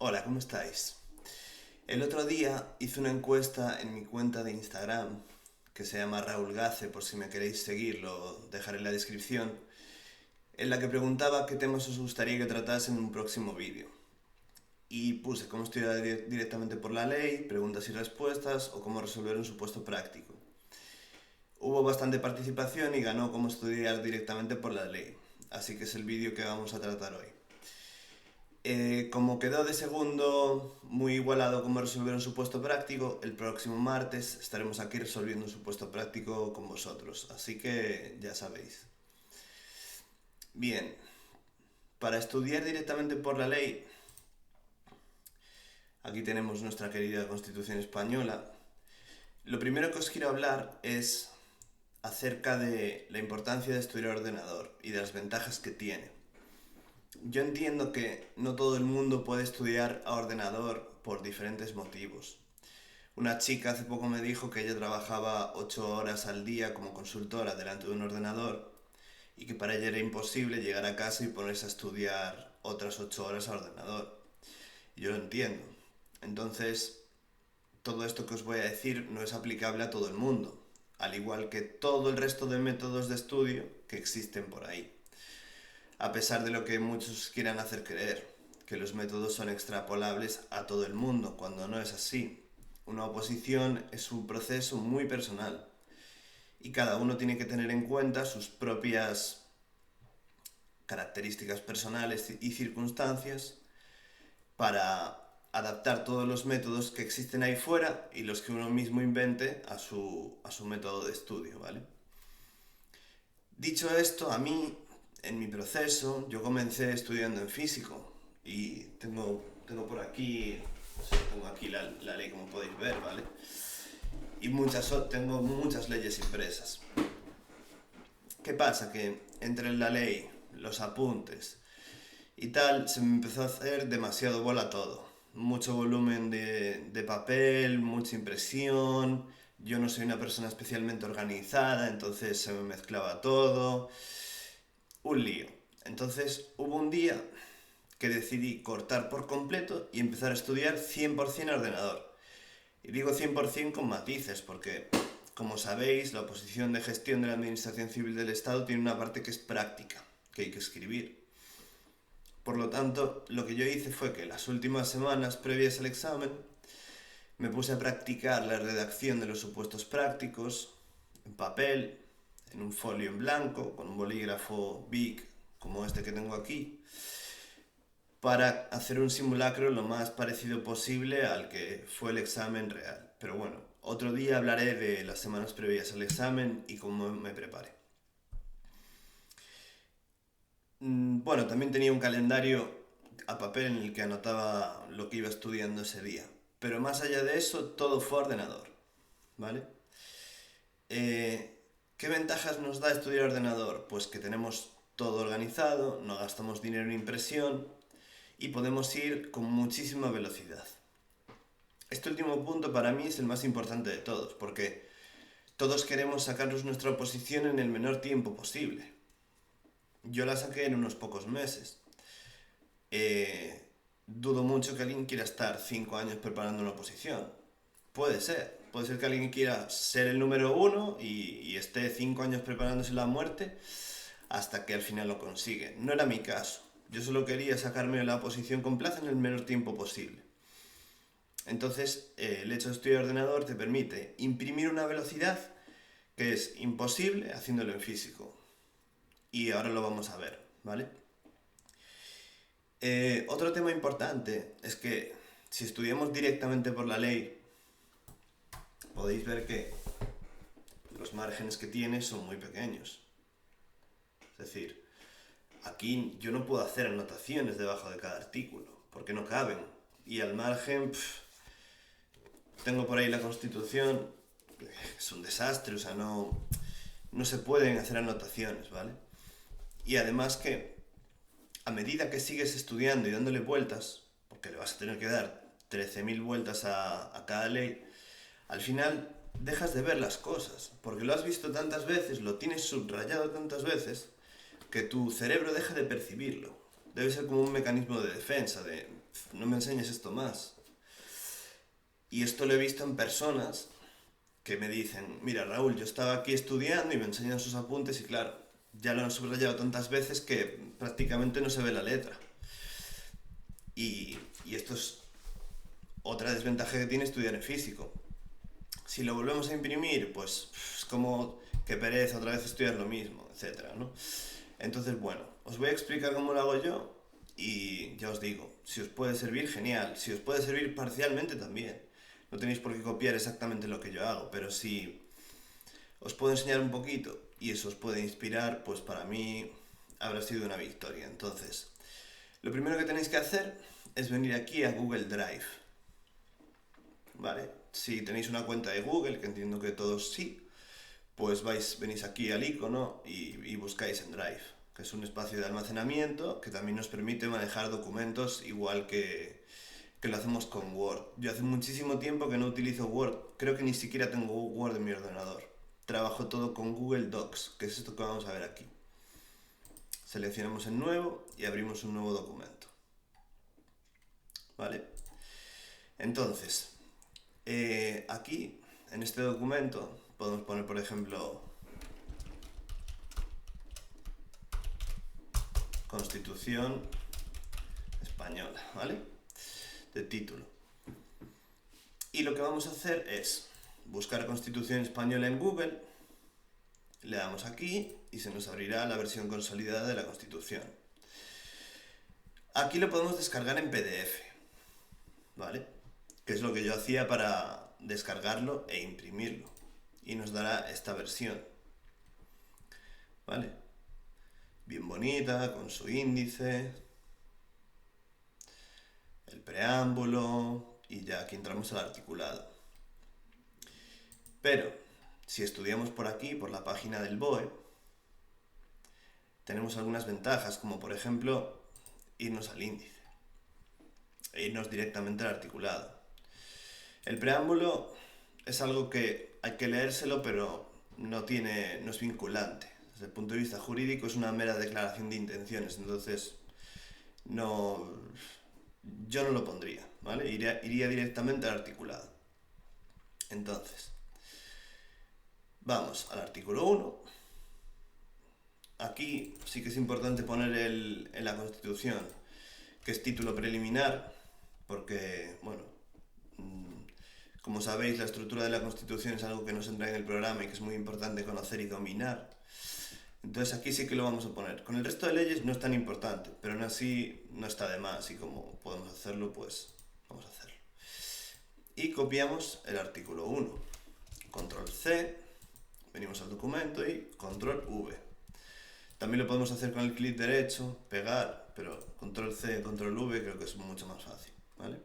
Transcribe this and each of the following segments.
Hola, ¿cómo estáis? El otro día hice una encuesta en mi cuenta de Instagram, que se llama Raúl Gace, por si me queréis seguir, lo dejaré en la descripción, en la que preguntaba qué temas os gustaría que tratase en un próximo vídeo. Y puse cómo estudiar directamente por la ley, preguntas y respuestas, o cómo resolver un supuesto práctico. Hubo bastante participación y ganó cómo estudiar directamente por la ley, así que es el vídeo que vamos a tratar hoy. Como quedó de segundo muy igualado como resolver un supuesto práctico, el próximo martes estaremos aquí resolviendo un supuesto práctico con vosotros, así que ya sabéis. Bien, para estudiar directamente por la ley, aquí tenemos nuestra querida Constitución Española. Lo primero que os quiero hablar es acerca de la importancia de estudiar ordenador y de las ventajas que tiene. Yo entiendo que no todo el mundo puede estudiar a ordenador por diferentes motivos. Una chica hace poco me dijo que ella trabajaba 8 horas al día como consultora delante de un ordenador y que para ella era imposible llegar a casa y ponerse a estudiar otras 8 horas a ordenador. Y yo lo entiendo. Entonces, todo esto que os voy a decir no es aplicable a todo el mundo, al igual que todo el resto de métodos de estudio que existen por ahí. A pesar de lo que muchos quieran hacer creer, que los métodos son extrapolables a todo el mundo, cuando no es así. Una oposición es un proceso muy personal y cada uno tiene que tener en cuenta sus propias características personales y circunstancias para adaptar todos los métodos que existen ahí fuera y los que uno mismo invente a su método de estudio, ¿vale? Dicho esto, a mí, en mi proceso, yo comencé estudiando en físico y tengo por aquí, o sea, tengo aquí la ley como podéis ver, ¿vale? Y tengo muchas leyes impresas. ¿Qué pasa? Que entre la ley, los apuntes y tal, se me empezó a hacer demasiado bola todo. Mucho volumen de papel, mucha impresión. Yo no soy una persona especialmente organizada, entonces se me mezclaba todo. Un lío. Entonces hubo un día que decidí cortar por completo y empezar a estudiar 100% ordenador. Y digo 100% con matices, porque, como sabéis, la oposición de gestión de la Administración Civil del Estado tiene una parte que es práctica, que hay que escribir. Por lo tanto, lo que yo hice fue que las últimas semanas previas al examen me puse a practicar la redacción de los supuestos prácticos en papel, en un folio en blanco, con un bolígrafo Bic como este que tengo aquí, para hacer un simulacro lo más parecido posible al que fue el examen real. Pero bueno, otro día hablaré de las semanas previas al examen y cómo me preparé. Bueno, también tenía un calendario a papel en el que anotaba lo que iba estudiando ese día. Pero más allá de eso, todo fue ordenador, ¿vale? ¿Qué ventajas nos da estudiar ordenador? Pues que tenemos todo organizado, no gastamos dinero en impresión y podemos ir con muchísima velocidad. Este último punto para mí es el más importante de todos, porque todos queremos sacarnos nuestra oposición en el menor tiempo posible. Yo la saqué en unos pocos meses. Dudo mucho que alguien quiera estar 5 años preparando una oposición. Puede ser que alguien quiera ser el número uno y esté 5 años preparándose la muerte hasta que al final lo consigue. No era mi caso. Yo solo quería sacarme la oposición con plaza en el menor tiempo posible. Entonces, el hecho de estudiar ordenador te permite imprimir una velocidad que es imposible haciéndolo en físico. Y ahora lo vamos a ver, ¿vale? Otro tema importante es que si estudiamos directamente por la ley, podéis ver que los márgenes que tiene son muy pequeños. Es decir, aquí yo no puedo hacer anotaciones debajo de cada artículo, porque no caben. Y al margen, tengo por ahí la Constitución, es un desastre, o sea, no se pueden hacer anotaciones, ¿vale? Y además que a medida que sigues estudiando y dándole vueltas, porque le vas a tener que dar 13.000 vueltas a cada ley, al final dejas de ver las cosas, porque lo has visto tantas veces, lo tienes subrayado tantas veces, que tu cerebro deja de percibirlo. debe ser como un mecanismo de defensa, de no me enseñes esto más. Y esto lo he visto en personas que me dicen, mira Raúl, yo estaba aquí estudiando y me enseñan sus apuntes y claro, ya lo han subrayado tantas veces que prácticamente no se ve la letra. Y esto es otra desventaja que tiene estudiar en físico. Si lo volvemos a imprimir, pues es como que pereza otra vez estudiar lo mismo, etcétera, ¿no? Entonces, bueno, os voy a explicar cómo lo hago yo y ya os digo, si os puede servir, genial. Si os puede servir parcialmente, también. No tenéis por qué copiar exactamente lo que yo hago, pero si os puedo enseñar un poquito y eso os puede inspirar, pues para mí habrá sido una victoria. Entonces, lo primero que tenéis que hacer es venir aquí a Google Drive, ¿vale? Si tenéis una cuenta de Google, que entiendo que todos sí, pues venís aquí al icono y buscáis en Drive, que es un espacio de almacenamiento que también nos permite manejar documentos igual que lo hacemos con Word. Yo hace muchísimo tiempo que no utilizo Word, creo que ni siquiera tengo Word en mi ordenador. Trabajo todo con Google Docs, que es esto que vamos a ver aquí. Seleccionamos en nuevo y abrimos un nuevo documento. ¿Vale? Entonces, aquí, en este documento, podemos poner, por ejemplo, Constitución Española, ¿vale? De título. Y lo que vamos a hacer es buscar Constitución Española en Google, le damos aquí y se nos abrirá la versión consolidada de la Constitución. Aquí lo podemos descargar en PDF, ¿vale? Que es lo que yo hacía para descargarlo e imprimirlo. Y nos dará esta versión, ¿vale? Bien bonita, con su índice, el preámbulo y ya aquí entramos al articulado. Pero si estudiamos por aquí, por la página del BOE, tenemos algunas ventajas, como por ejemplo irnos al índice e irnos directamente al articulado. El preámbulo es algo que hay que leérselo, pero no es vinculante. Desde el punto de vista jurídico es una mera declaración de intenciones, entonces yo no lo pondría, ¿vale? Iría directamente al articulado. Entonces, vamos al artículo 1. Aquí sí que es importante poner en la Constitución que es título preliminar, porque, bueno, como sabéis, la estructura de la Constitución es algo que nos entra en el programa y que es muy importante conocer y dominar. Entonces aquí sí que lo vamos a poner. Con el resto de leyes no es tan importante, pero aún así no está de más y como podemos hacerlo, pues vamos a hacerlo. Y copiamos el artículo 1. Control C, venimos al documento y Control V. También lo podemos hacer con el clic derecho, pegar, pero Control C, Control V creo que es mucho más fácil, ¿vale?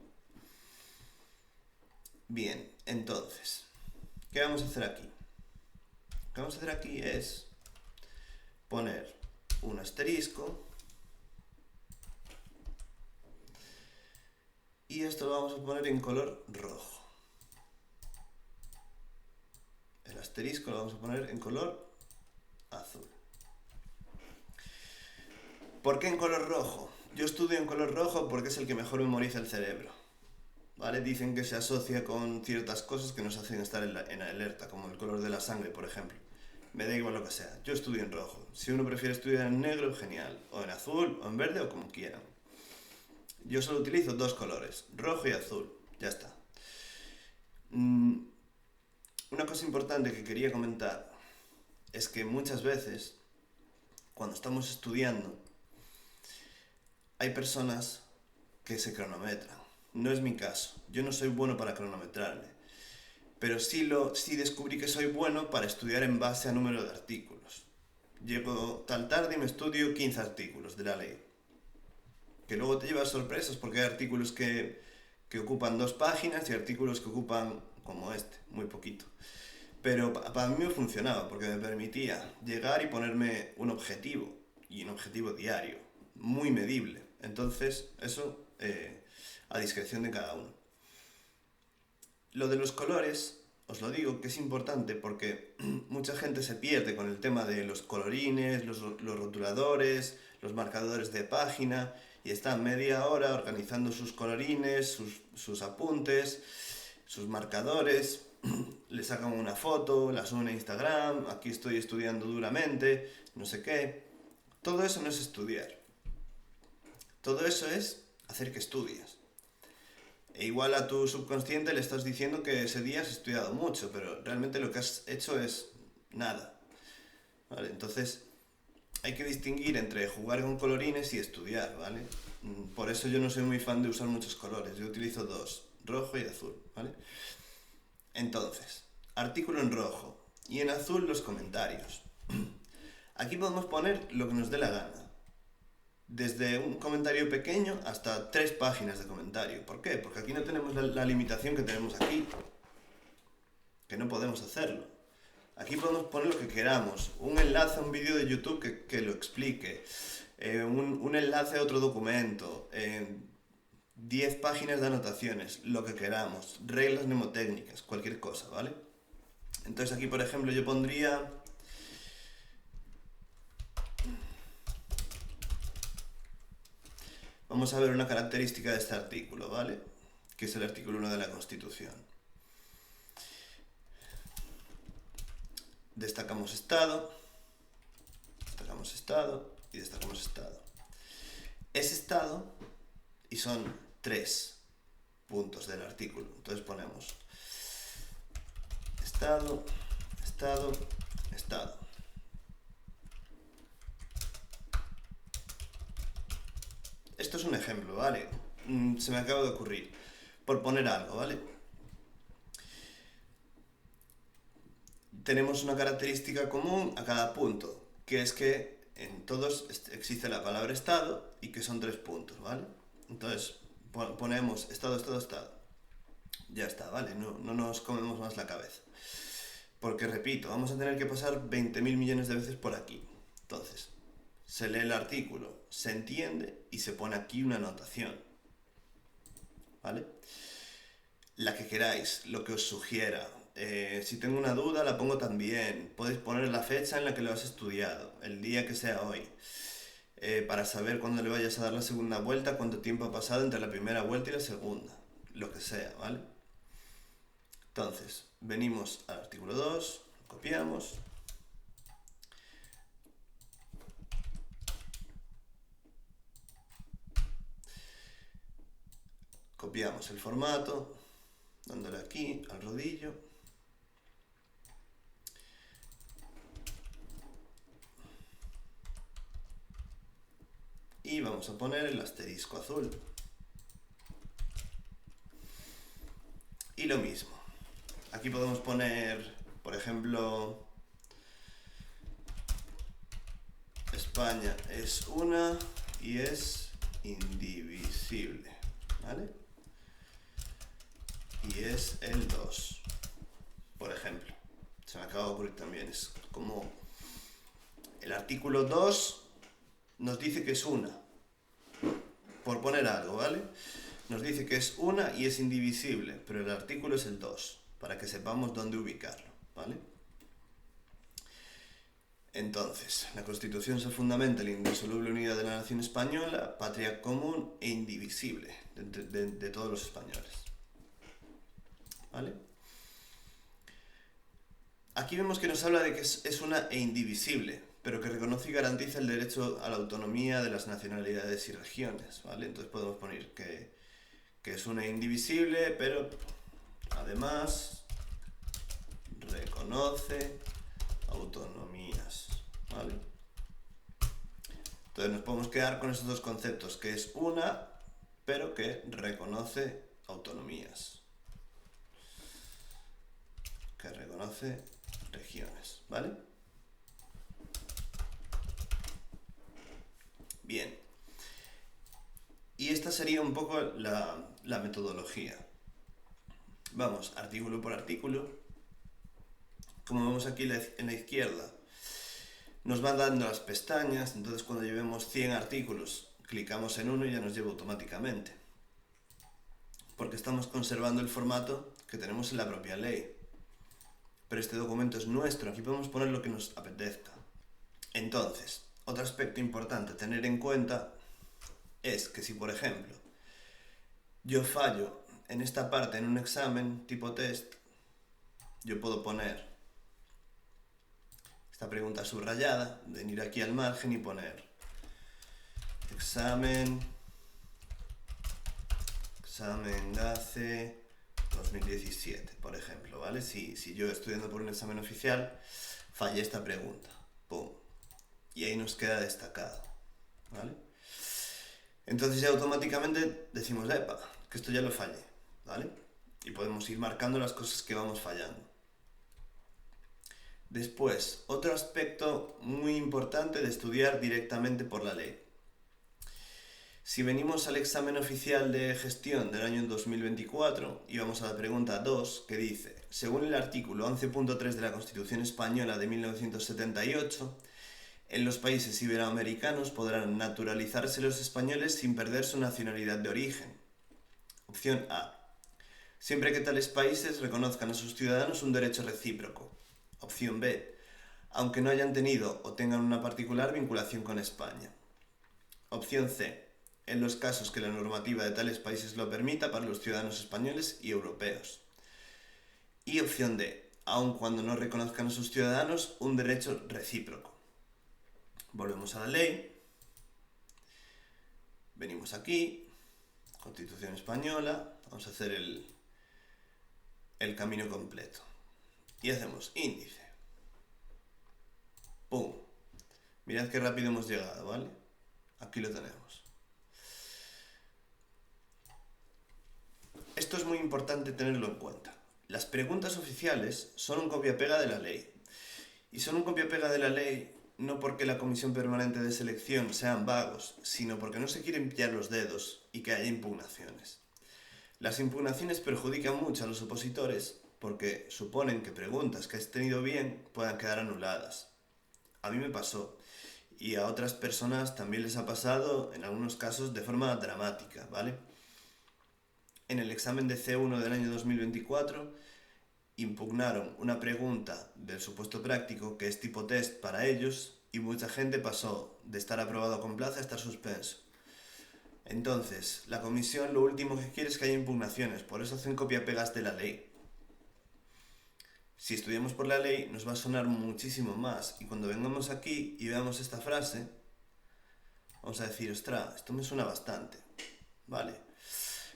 Bien, entonces, ¿qué vamos a hacer aquí? Lo que vamos a hacer aquí es poner un asterisco y esto lo vamos a poner en color rojo. El asterisco lo vamos a poner en color azul. ¿Por qué en color rojo? Yo estudio en color rojo porque es el que mejor memoriza el cerebro, ¿vale? Dicen que se asocia con ciertas cosas que nos hacen estar en alerta, como el color de la sangre, por ejemplo. Me da igual lo que sea, yo estudio en rojo. Si uno prefiere estudiar en negro, genial. O en azul, o en verde, o como quieran. Yo solo utilizo dos colores, rojo y azul. Ya está. Una cosa importante que quería comentar es que muchas veces, cuando estamos estudiando, hay personas que se cronometran. No es mi caso. Yo no soy bueno para cronometrarme. Pero sí descubrí que soy bueno para estudiar en base a número de artículos. Llego tal tarde y me estudio 15 artículos de la ley. Que luego te llevas sorpresas porque hay artículos que ocupan 2 páginas y artículos que ocupan, como este, muy poquito. Pero para mí me funcionaba porque me permitía llegar y ponerme un objetivo, y un objetivo diario, muy medible. Entonces, eso a discreción de cada uno. Lo de los colores, os lo digo que es importante porque mucha gente se pierde con el tema de los colorines, los rotuladores, los marcadores de página y está media hora organizando sus colorines, sus apuntes, sus marcadores, le sacan una foto, la suben a Instagram, aquí estoy estudiando duramente, no sé qué. Todo eso no es estudiar. Todo eso es hacer que estudies. E igual a tu subconsciente le estás diciendo que ese día has estudiado mucho, pero realmente lo que has hecho es nada. ¿Vale? Entonces hay que distinguir entre jugar con colorines y estudiar, ¿vale? Por eso yo no soy muy fan de usar muchos colores, yo utilizo dos, rojo y azul, ¿vale? Entonces, artículo en rojo y en azul los comentarios. Aquí podemos poner lo que nos dé la gana. Desde un comentario pequeño hasta 3 páginas de comentario. ¿Por qué? Porque aquí no tenemos la limitación que tenemos aquí. Que no podemos hacerlo. Aquí podemos poner lo que queramos. Un enlace a un vídeo de YouTube que lo explique. Un enlace a otro documento. 10 páginas de anotaciones. Lo que queramos. Reglas mnemotécnicas. Cualquier cosa, ¿vale? Entonces aquí, por ejemplo, yo pondría... Vamos a ver una característica de este artículo, ¿vale? Que es el artículo 1 de la Constitución. Destacamos Estado y destacamos Estado. Es Estado y son 3 puntos del artículo. Entonces ponemos Estado, Estado, Estado. Esto es un ejemplo, ¿vale? Se me acaba de ocurrir. Por poner algo, ¿vale? Tenemos una característica común a cada punto, que es que en todos existe la palabra Estado y que son 3 puntos, ¿vale? Entonces, ponemos Estado, Estado, Estado. Ya está, ¿vale? No nos comemos más la cabeza. Porque, repito, vamos a tener que pasar 20.000 millones de veces por aquí. Entonces, se lee el artículo, se entiende y se pone aquí una anotación, ¿vale? La que queráis, lo que os sugiera. Si tengo una duda la pongo también. Podéis poner la fecha en la que lo has estudiado, el día que sea hoy, para saber cuándo le vayas a dar la segunda vuelta, cuánto tiempo ha pasado entre la primera vuelta y la segunda, lo que sea, ¿vale? Entonces, venimos al artículo 2, copiamos. Copiamos el formato, dándole aquí al rodillo. Y vamos a poner el asterisco azul. Y lo mismo. Aquí podemos poner, por ejemplo, España es una y es indivisible, ¿vale? Y es el 2, por ejemplo. Se me acaba de ocurrir también. Es como el artículo 2 nos dice que es una, por poner algo, ¿vale? Nos dice que es una y es indivisible, pero el artículo es el 2, para que sepamos dónde ubicarlo, ¿vale? Entonces, la Constitución se fundamenta en la indisoluble unidad de la nación española, patria común e indivisible de todos los españoles, ¿vale? Aquí vemos que nos habla de que es una e indivisible, pero que reconoce y garantiza el derecho a la autonomía de las nacionalidades y regiones, ¿vale? Entonces podemos poner que es una indivisible, pero además reconoce autonomías, ¿vale? Entonces nos podemos quedar con esos dos conceptos, que es una, pero que reconoce autonomías, que reconoce regiones, ¿vale? Bien. Y esta sería un poco la metodología. Vamos artículo por artículo. Como vemos aquí en la izquierda, nos van dando las pestañas, entonces cuando llevemos 100 artículos, clicamos en uno y ya nos lleva automáticamente. Porque estamos conservando el formato que tenemos en la propia ley. Pero este documento es nuestro, aquí podemos poner lo que nos apetezca. Entonces, Otro aspecto importante a tener en cuenta es que si, por ejemplo, yo fallo en esta parte en un examen tipo test, yo puedo poner esta pregunta subrayada, venir aquí al margen y poner examen GACE 2017, por ejemplo, ¿vale? Si yo estudiando por un examen oficial fallé esta pregunta, ¡pum! Y ahí nos queda destacado, ¿vale? Entonces ya automáticamente decimos, epa, que esto ya lo fallé, ¿vale? Y podemos ir marcando las cosas que vamos fallando. Después, otro aspecto muy importante de estudiar directamente por la ley. Si venimos al examen oficial de gestión del año 2024 y vamos a la pregunta 2, que dice, según el artículo 11.3 de la Constitución Española de 1978, en los países iberoamericanos podrán naturalizarse los españoles sin perder su nacionalidad de origen. Opción A. Siempre que tales países reconozcan a sus ciudadanos un derecho recíproco. Opción B. Aunque no hayan tenido o tengan una particular vinculación con España. Opción C. En los casos que la normativa de tales países lo permita para los ciudadanos españoles y europeos. Y opción D. Aun cuando no reconozcan a sus ciudadanos un derecho recíproco. Volvemos a la ley. Venimos aquí. Constitución española. Vamos a hacer el camino completo. Y hacemos índice. ¡Pum! Mirad qué rápido hemos llegado, ¿vale? Aquí lo tenemos. Esto es muy importante tenerlo en cuenta. Las preguntas oficiales son un copia-pega de la ley. Y son un copia-pega de la ley no porque la Comisión Permanente de Selección sean vagos, sino porque no se quieren pillar los dedos y que haya impugnaciones. Las impugnaciones perjudican mucho a los opositores porque suponen que preguntas que has tenido bien puedan quedar anuladas. A mí me pasó y a otras personas también les ha pasado, en algunos casos de forma dramática, ¿vale? En el examen de C1 del año 2024 impugnaron una pregunta del supuesto práctico que es tipo test para ellos y mucha gente pasó de estar aprobado con plaza a estar suspenso. Entonces, la comisión lo último que quiere es que haya impugnaciones, por eso hacen copia-pegas de la ley. Si estudiamos por la ley nos va a sonar muchísimo más y cuando vengamos aquí y veamos esta frase vamos a decir, ostras, esto me suena bastante, ¿vale?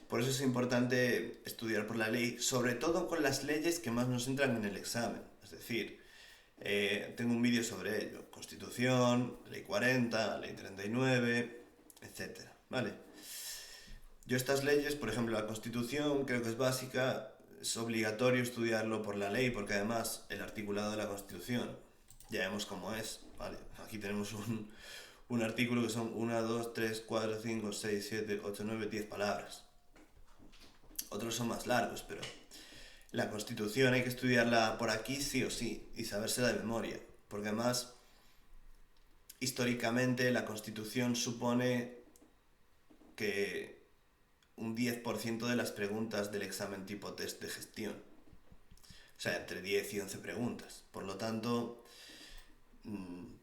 Por eso es importante estudiar por la ley, sobre todo con las leyes que más nos entran en el examen. Es decir, tengo un vídeo sobre ello. Constitución, Ley 40, Ley 39, etc. ¿Vale? Yo estas leyes, por ejemplo, la Constitución creo que es básica, es obligatorio estudiarlo por la ley, porque además el articulado de la Constitución, ya vemos cómo es, ¿vale? Aquí tenemos un artículo que son 1, 2, 3, 4, 5, 6, 7, 8, 9, 10 palabras. Otros son más largos, pero la Constitución hay que estudiarla por aquí sí o sí y sabérsela de memoria, porque además históricamente la Constitución supone que un 10% de las preguntas del examen tipo test de gestión, o sea, entre 10 y 11 preguntas, por lo tanto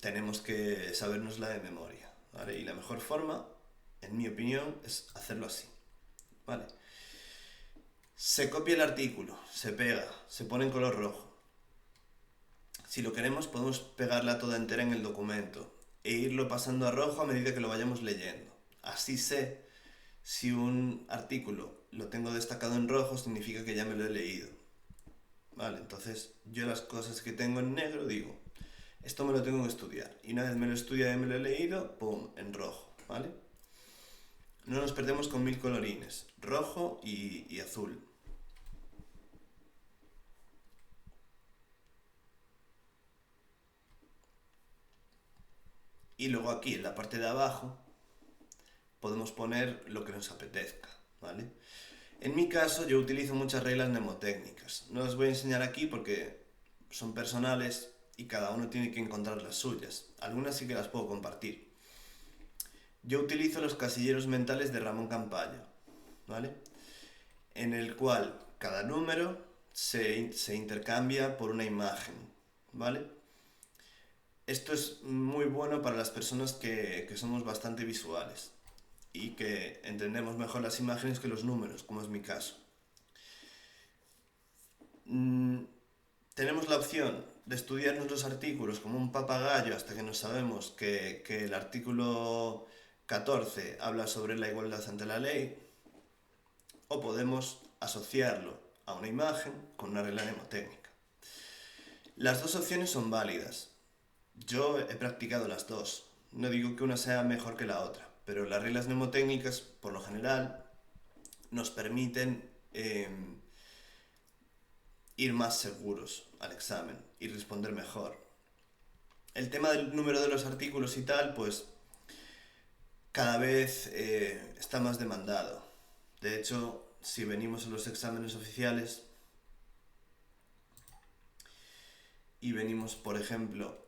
tenemos que sabérnosla de memoria, ¿vale? Y la mejor forma, en mi opinión, es hacerlo así, ¿vale? Se copia el artículo, se pega, se pone en color rojo. Si lo queremos podemos pegarla toda entera en el documento e irlo pasando a rojo a medida que lo vayamos leyendo. Así sé si un artículo lo tengo destacado en rojo significa que ya me lo he leído. Vale, entonces yo las cosas que tengo en negro digo, esto me lo tengo que estudiar. Y una vez me lo he estudiado y me lo he leído, pum, en rojo, ¿vale? No nos perdemos con 1000 colorines, rojo y azul. Y luego aquí en la parte de abajo podemos poner lo que nos apetezca, ¿vale? En mi caso yo utilizo muchas reglas mnemotécnicas. No las voy a enseñar aquí porque son personales y cada uno tiene que encontrar las suyas. Algunas sí que las puedo compartir. Yo utilizo los casilleros mentales de Ramón Campayo, ¿vale? En el cual cada número se intercambia por una imagen, ¿vale? Esto es muy bueno para las personas que somos bastante visuales y que entendemos mejor las imágenes que los números, como es mi caso. Mm, Tenemos la opción de estudiarnos los artículos como un papagayo hasta que nos sabemos que el artículo 14 habla sobre la igualdad ante la ley, o podemos asociarlo a una imagen con una regla mnemotécnica. Las dos opciones son válidas. Yo he practicado las dos. No digo que una sea mejor que la otra, pero las reglas mnemotécnicas, por lo general, nos permiten ir más seguros al examen y responder mejor. El tema del número de los artículos y tal, pues cada vez está más demandado. De hecho, si venimos a los exámenes oficiales y venimos, por ejemplo,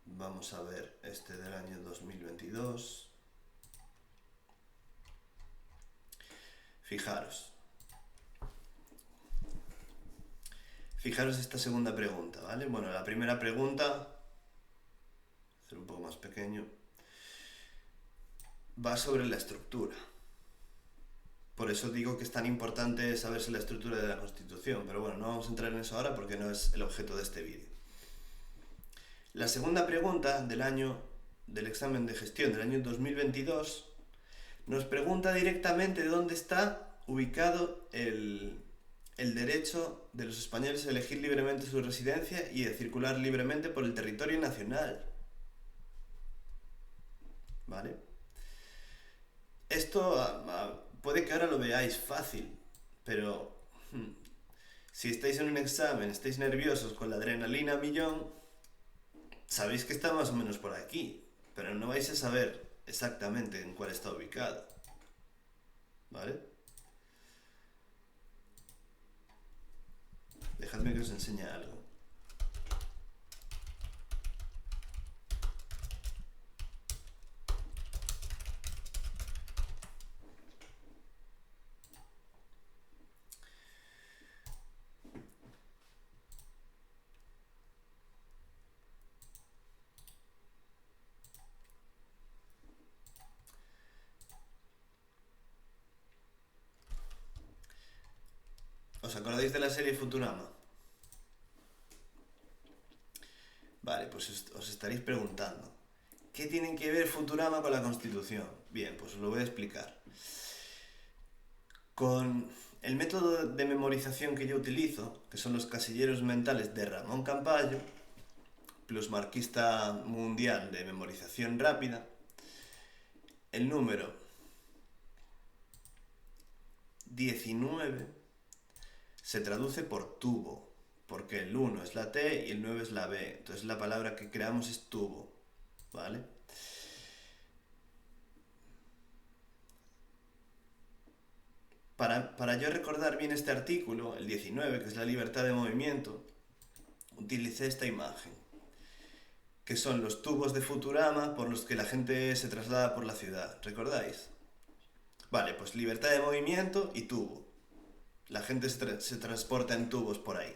vamos a ver este del año 2022. Fijaros. Fijaros esta segunda pregunta, ¿vale? Bueno, la primera pregunta, hacer un poco más pequeño, va sobre la estructura. Por eso digo que es tan importante saberse la estructura de la Constitución, pero bueno, no vamos a entrar en eso ahora porque no es el objeto de este vídeo. La segunda pregunta del examen de gestión del año 2022 nos pregunta directamente dónde está ubicado el derecho de los españoles a elegir libremente su residencia y a circular libremente por el territorio nacional. ¿Vale? Esto puede que ahora lo veáis fácil, pero si estáis en un examen, estáis nerviosos con la adrenalina a millón, sabéis que está más o menos por aquí, pero no vais a saber exactamente en cuál está ubicado. ¿Vale? Dejadme que os enseñe algo. ¿Os acordáis de la serie Futurama? Vale, pues os estaréis preguntando, ¿qué tienen que ver Futurama con la Constitución? Bien, pues os lo voy a explicar. Con el método de memorización que yo utilizo, que son los casilleros mentales de Ramón Campayo, plusmarquista mundial de memorización rápida, el número 19 se traduce por tubo, porque el 1 es la T y el 9 es la B, entonces la palabra que creamos es tubo, ¿vale? Para yo recordar bien este artículo, el 19, que es la libertad de movimiento, utilicé esta imagen, que son los tubos de Futurama por los que la gente se traslada por la ciudad, ¿recordáis? Vale, pues libertad de movimiento y tubo. La gente se transporta en tubos por ahí.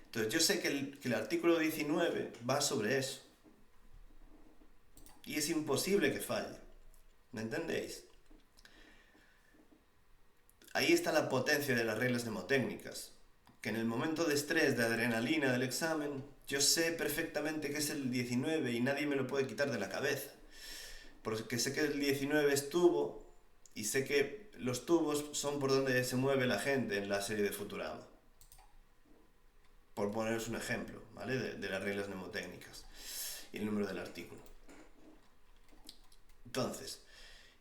Entonces yo sé que el artículo 19 va sobre eso. Y es imposible que falle. ¿Me entendéis? Ahí está la potencia de las reglas mnemotécnicas. Que en el momento de estrés, de adrenalina del examen, yo sé perfectamente que es el 19 y nadie me lo puede quitar de la cabeza. Porque sé que el 19 es tubo y sé que los tubos son por donde se mueve la gente en la serie de Futurama. Por poneros un ejemplo, ¿vale? De las reglas mnemotécnicas y el número del artículo. Entonces,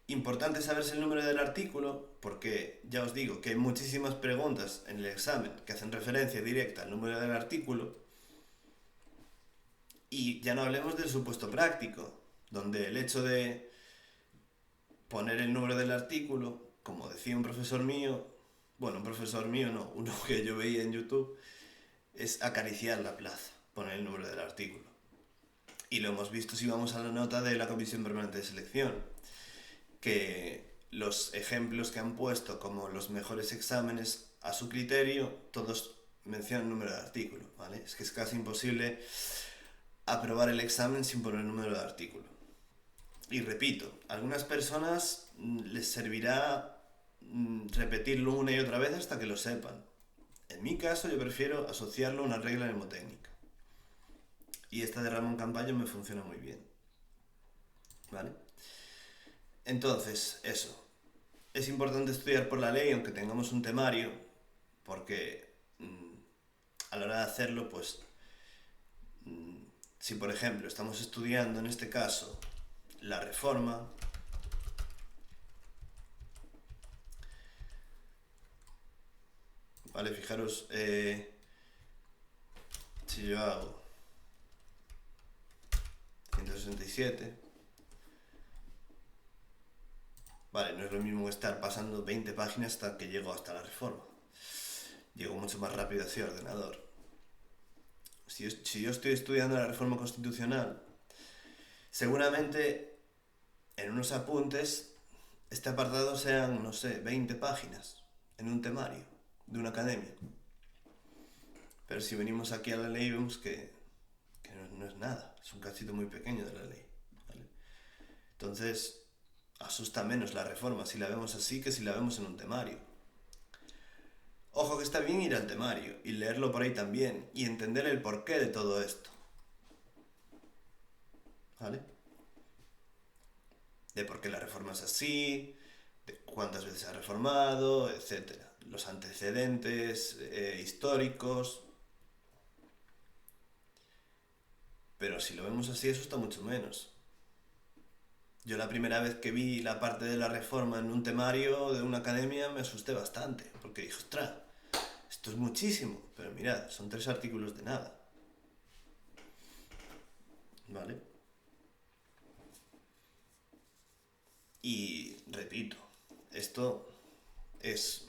importante saberse el número del artículo porque ya os digo que hay muchísimas preguntas en el examen que hacen referencia directa al número del artículo y ya no hablemos del supuesto práctico, donde el hecho de poner el número del artículo, como decía un profesor mío, bueno, un profesor mío no, uno que yo veía en YouTube, es acariciar la plaza, poner el número del artículo. Y lo hemos visto si vamos a la nota de la Comisión Permanente de Selección, que los ejemplos que han puesto como los mejores exámenes a su criterio, todos mencionan número de artículo, ¿vale? Es que es casi imposible aprobar el examen sin poner número de artículo. Y repito, a algunas personas les servirá repetirlo una y otra vez hasta que lo sepan. En mi caso, yo prefiero asociarlo a una regla mnemotécnica. Y esta de Ramón Campayo me funciona muy bien. ¿Vale? Entonces, eso. Es importante estudiar por la ley, aunque tengamos un temario, porque a la hora de hacerlo, pues, si por ejemplo estamos estudiando en este caso la Reforma, vale, fijaros, si yo hago 167, vale, no es lo mismo estar pasando 20 páginas hasta que llego hasta la Reforma. Llego mucho más rápido hacia el ordenador. Si yo estoy estudiando la Reforma Constitucional, seguramente en unos apuntes este apartado sean, no sé, 20 páginas en un temario de una academia. Pero si venimos aquí a la ley vemos que no es nada, es un cachito muy pequeño de la ley, ¿vale? Entonces, asusta menos la Reforma si la vemos así que si la vemos en un temario. Ojo que está bien ir al temario y leerlo por ahí también y entender el porqué de todo esto, ¿vale? De por qué la Reforma es así, de cuántas veces se ha reformado, etc. Los antecedentes históricos. Pero si lo vemos así asusta mucho menos. Yo la primera vez que vi la parte de la Reforma en un temario de una academia me asusté bastante, porque dije, ostras, esto es muchísimo, pero mirad, son 3 artículos de nada. ¿Vale? Y repito, esto es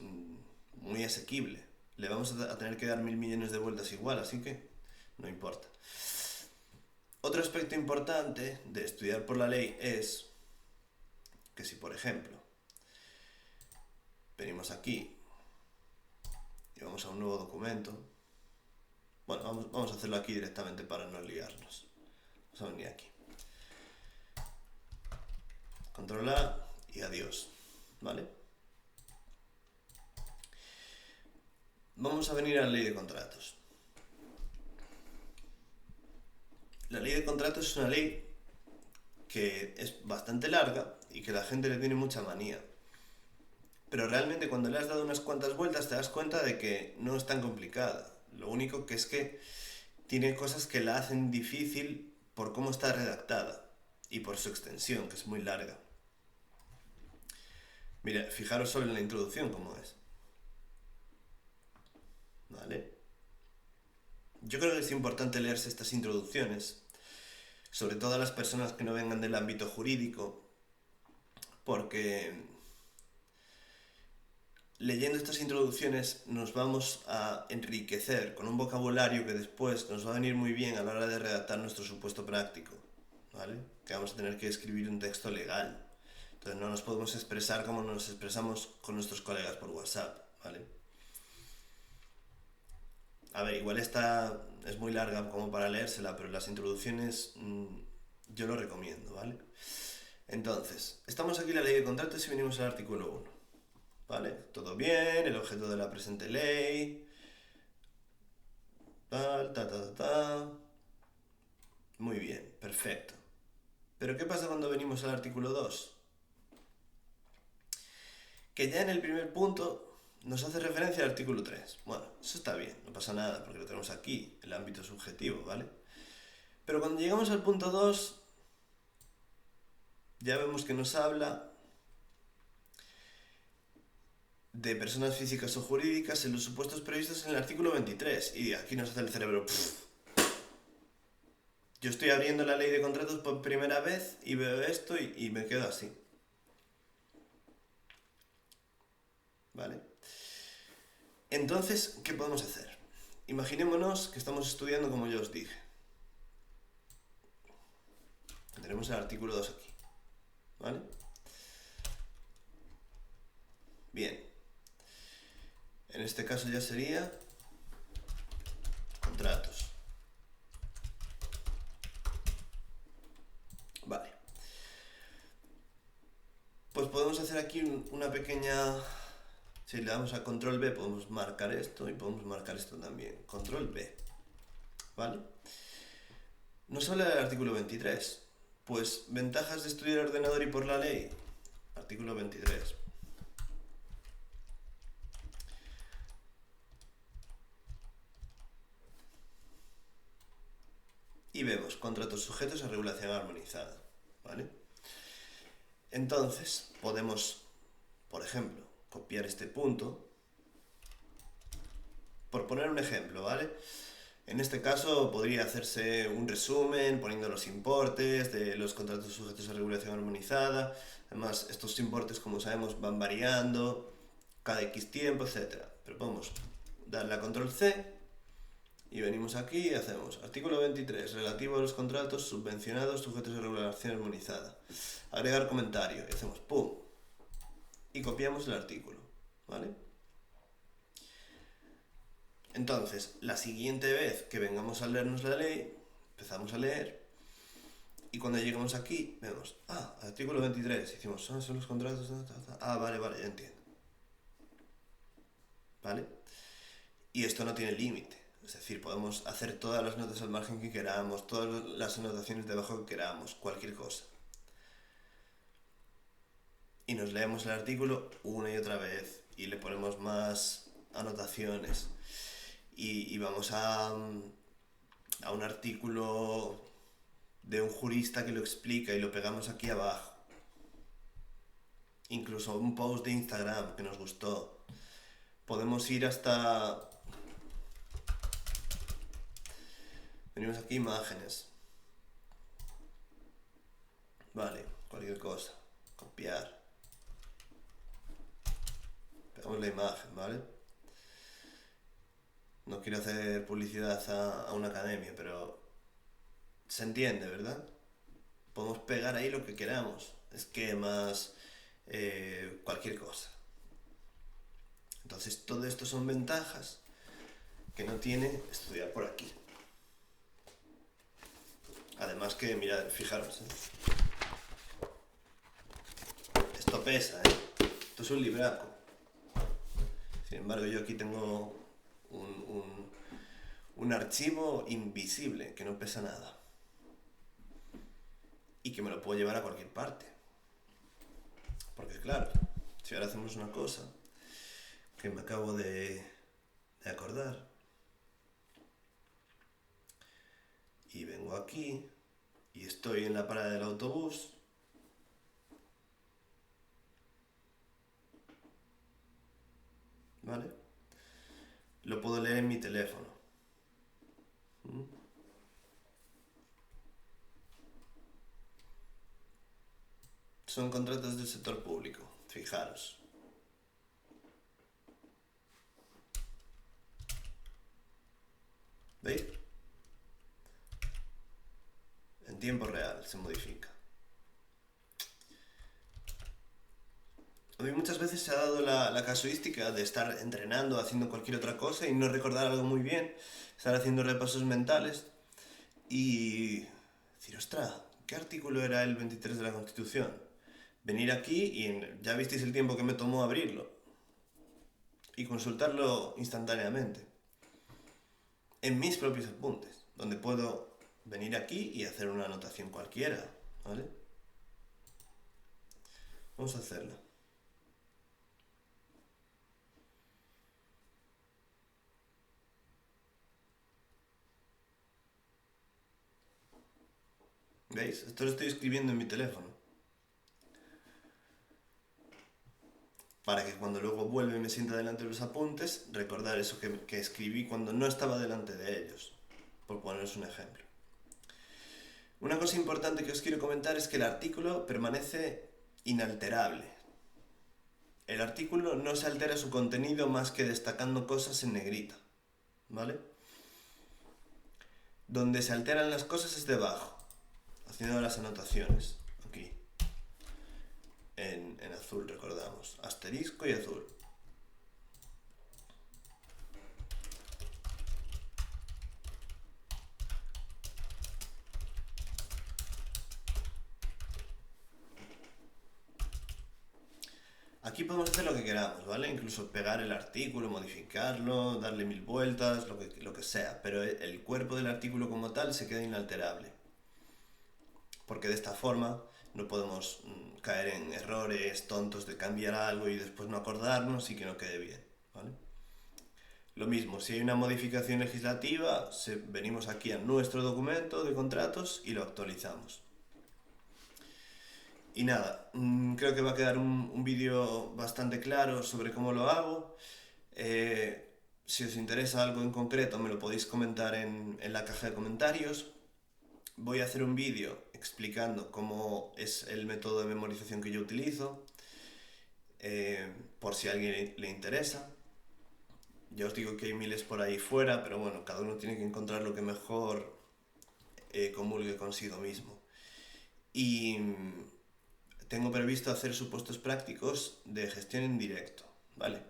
muy asequible. Le vamos a tener que dar 1000 millones de vueltas igual, así que no importa. Otro aspecto importante de estudiar por la ley es que si, por ejemplo, venimos aquí y vamos a un nuevo documento, bueno, vamos a hacerlo aquí directamente para no liarnos. Vamos a venir aquí. Control A y adiós, ¿vale? Vamos a venir a la ley de contratos. La ley de contratos es una ley que es bastante larga y que la gente le tiene mucha manía. Pero realmente cuando le has dado unas cuantas vueltas te das cuenta de que no es tan complicada. Lo único que es que tiene cosas que la hacen difícil por cómo está redactada y por su extensión, que es muy larga. Mira, fijaros solo en la introducción cómo es. ¿Vale? Yo creo que es importante leerse estas introducciones, sobre todo a las personas que no vengan del ámbito jurídico, porque leyendo estas introducciones nos vamos a enriquecer con un vocabulario que después nos va a venir muy bien a la hora de redactar nuestro supuesto práctico, ¿vale? Que vamos a tener que escribir un texto legal. Entonces no nos podemos expresar como nos expresamos con nuestros colegas por WhatsApp, ¿vale? A ver, igual esta es muy larga como para leérsela, pero las introducciones yo lo recomiendo, ¿vale? Entonces, estamos aquí en la ley de contratos y venimos al artículo 1, ¿vale? Todo bien, el objeto de la presente ley, tal, Muy bien, perfecto. Pero ¿qué pasa cuando venimos al artículo 2? Que ya en el primer punto nos hace referencia al artículo 3. Bueno, eso está bien, no pasa nada, porque lo tenemos aquí, el ámbito subjetivo, ¿vale? Pero cuando llegamos al punto 2, ya vemos que nos habla de personas físicas o jurídicas en los supuestos previstos en el artículo 23. Y aquí nos hace el cerebro... Yo estoy abriendo la ley de contratos por primera vez y veo esto y me quedo así. ¿Vale? Entonces, ¿qué podemos hacer? Imaginémonos que estamos estudiando como yo os dije. Tenemos el artículo 2 aquí, ¿vale? Bien. En este caso ya sería contratos. Vale. Pues podemos hacer aquí una pequeña... Si le damos a control B podemos marcar esto y podemos marcar esto también. Control B. ¿Vale? Nos habla del artículo 23. Pues ventajas de estudiar ordenador y por la ley. Artículo 23. Y vemos contratos sujetos a regulación armonizada. ¿Vale? Entonces podemos, por ejemplo, copiar este punto. Por poner un ejemplo, ¿vale? En este caso podría hacerse un resumen poniendo los importes de los contratos sujetos a regulación armonizada. Además, estos importes, como sabemos, van variando cada X tiempo, etc. Pero podemos darle a control C y venimos aquí y hacemos artículo 23 relativo a los contratos subvencionados sujetos a regulación armonizada. Agregar comentario y hacemos pum y copiamos el artículo, ¿vale? Entonces, la siguiente vez que vengamos a leernos la ley, empezamos a leer y cuando lleguemos aquí, vemos, artículo 23, decimos, son los contratos, vale, ya entiendo. ¿Vale? Y esto no tiene límite, es decir, podemos hacer todas las notas al margen que queramos, todas las anotaciones debajo que queramos, cualquier cosa. Y nos leemos el artículo una y otra vez y le ponemos más anotaciones. Y vamos a un artículo de un jurista que lo explica y lo pegamos aquí abajo. Incluso un post de Instagram que nos gustó. Podemos ir hasta... Venimos aquí, imágenes. Vale, cualquier cosa. Copiar. Pegamos la imagen, ¿vale? No quiero hacer publicidad a una academia, pero se entiende, ¿verdad? Podemos pegar ahí lo que queramos, esquemas, cualquier cosa. Entonces todo esto son ventajas que no tiene estudiar por aquí. Además que, mirad, fijaros, esto pesa, esto es un libraco. Sin embargo, yo aquí tengo un archivo invisible que no pesa nada y que me lo puedo llevar a cualquier parte, porque claro, si ahora hacemos una cosa que me acabo de acordar y vengo aquí y estoy en la parada del autobús, ¿vale? Lo puedo leer en mi teléfono. Son contratos del sector público, fijaros. ¿Veis? En tiempo real se modifica. A mí muchas veces se ha dado la casuística de estar entrenando, haciendo cualquier otra cosa y no recordar algo muy bien, estar haciendo repasos mentales y decir, ostras, ¿qué artículo era el 23 de la Constitución? Venir aquí y ya visteis el tiempo que me tomó abrirlo y consultarlo instantáneamente en mis propios apuntes, donde puedo venir aquí y hacer una anotación cualquiera, ¿vale? Vamos a hacerlo. ¿Veis? Esto lo estoy escribiendo en mi teléfono. Para que cuando luego vuelva y me sienta delante de los apuntes, recordar eso que escribí cuando no estaba delante de ellos. Por poneros un ejemplo. Una cosa importante que os quiero comentar es que el artículo permanece inalterable. El artículo no se altera su contenido más que destacando cosas en negrita, ¿vale? Donde se alteran las cosas es debajo, haciendo las anotaciones, aquí. en azul, recordamos. Asterisco y azul. Aquí podemos hacer lo que queramos, ¿vale? Incluso pegar el artículo, modificarlo, darle 1000 vueltas, lo que sea. Pero el cuerpo del artículo como tal se queda inalterable. Porque de esta forma no podemos caer en errores tontos de cambiar algo y después no acordarnos y que no quede bien, ¿vale? Lo mismo, si hay una modificación legislativa, venimos aquí a nuestro documento de contratos y lo actualizamos. Y nada, creo que va a quedar un vídeo bastante claro sobre cómo lo hago. Si os interesa algo en concreto me lo podéis comentar en la caja de comentarios. Voy a hacer un vídeo explicando cómo es el método de memorización que yo utilizo, por si a alguien le interesa. Ya os digo que hay miles por ahí fuera, pero bueno, cada uno tiene que encontrar lo que mejor comulgue consigo mismo. Y tengo previsto hacer supuestos prácticos de gestión en directo, ¿vale?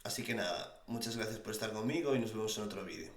Así que nada, muchas gracias por estar conmigo y nos vemos en otro vídeo.